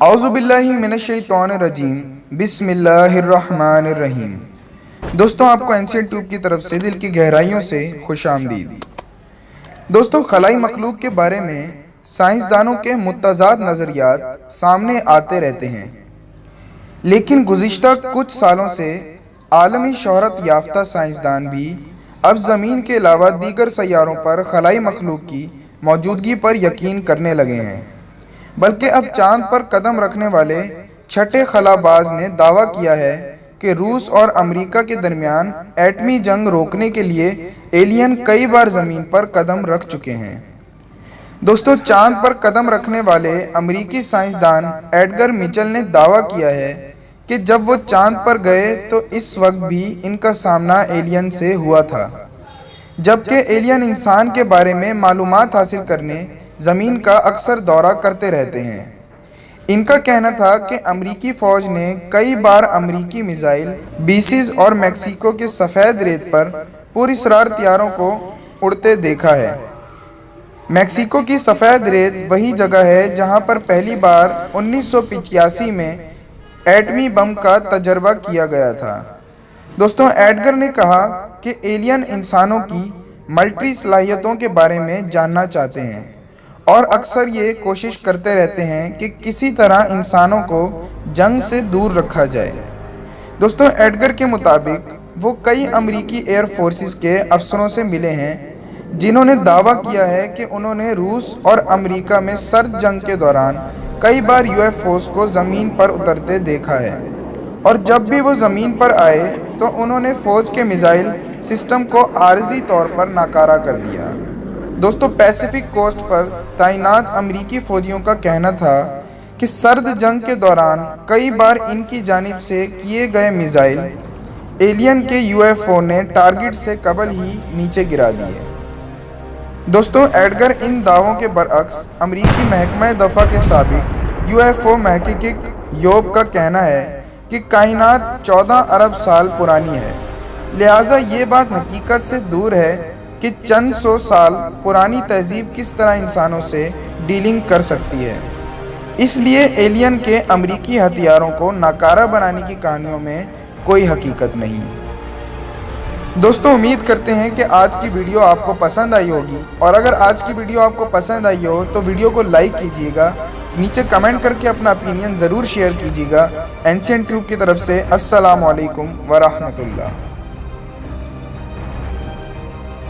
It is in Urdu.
اعوذ باللہ من الشیطان الرجیم بسم اللہ الرحمن الرحیم۔ دوستوں، آپ کو اینشینٹ ٹیوب کی طرف سے دل کی گہرائیوں سے خوش آمدید۔ دوستوں، خلائی مخلوق کے بارے میں سائنسدانوں کے متضاد نظریات سامنے آتے رہتے ہیں، لیکن گزشتہ کچھ سالوں سے عالمی شہرت یافتہ سائنسدان بھی اب زمین کے علاوہ دیگر سیاروں پر خلائی مخلوق کی موجودگی پر یقین کرنے لگے ہیں، بلکہ اب چاند پر قدم رکھنے والے چھٹے خلا باز نے دعویٰ کیا ہے کہ روس اور امریکہ کے درمیان ایٹمی جنگ روکنے کے لیے ایلین کئی بار زمین پر قدم رکھ چکے ہیں۔ دوستو، چاند پر قدم رکھنے والے امریکی سائنسدان ایڈگر میچل نے دعویٰ کیا ہے کہ جب وہ چاند پر گئے تو اس وقت بھی ان کا سامنا ایلین سے ہوا تھا، جبکہ ایلین انسان کے بارے میں معلومات حاصل کرنے زمین کا اکثر دورہ کرتے رہتے ہیں۔ ان کا کہنا تھا کہ امریکی فوج نے کئی بار امریکی میزائل بیسز اور میکسیکو کے سفید ریت پر پراسرار طیاروں کو اڑتے دیکھا ہے۔ میکسیکو کی سفید ریت وہی جگہ ہے جہاں پر پہلی بار 1985 میں ایٹمی بم کا تجربہ کیا گیا تھا۔ دوستوں، ایڈگر نے کہا کہ ایلین انسانوں کی ملٹری صلاحیتوں کے بارے میں جاننا چاہتے ہیں اور اکثر یہ کوشش کرتے رہتے ہیں کہ کسی طرح انسانوں کو جنگ سے دور رکھا جائے۔ دوستوں، ایڈگر کے مطابق وہ کئی امریکی ایئر فورسز کے افسروں سے ملے ہیں جنہوں نے دعویٰ کیا ہے کہ انہوں نے روس اور امریکہ میں سرد جنگ کے دوران کئی بار UFOs کو زمین پر اترتے دیکھا ہے، اور جب بھی وہ زمین پر آئے تو انہوں نے فوج کے میزائل سسٹم کو عارضی طور پر ناکارہ کر دیا۔ دوستو، پیسیفک کوسٹ پر تعینات امریکی فوجیوں کا کہنا تھا کہ سرد جنگ کے دوران کئی بار ان کی جانب سے کیے گئے میزائل ایلین کے UFO نے ٹارگٹ سے قبل ہی نیچے گرا دیے۔ دوستو، ایڈگر ان دعووں کے برعکس امریکی محکمہ دفاع کے سابق UFO محقق یوب کا کہنا ہے کہ کائنات 14 ارب سال پرانی ہے، لہٰذا یہ بات حقیقت سے دور ہے کہ چند سو سال پرانی تہذیب کس طرح انسانوں سے ڈیلنگ کر سکتی ہے۔ اس لیے ایلین کے امریکی ہتھیاروں کو ناکارہ بنانے کی کہانیوں میں کوئی حقیقت نہیں۔ دوستو، امید کرتے ہیں کہ آج کی ویڈیو آپ کو پسند آئی ہوگی، اور اگر آج کی ویڈیو آپ کو پسند آئی ہو تو ویڈیو کو لائک کیجیے گا، نیچے کمنٹ کر کے اپنا اپینین ضرور شیئر کیجیے گا۔ اینشینٹ ٹیوب کی طرف سے السلام علیکم ورحمۃ اللہ۔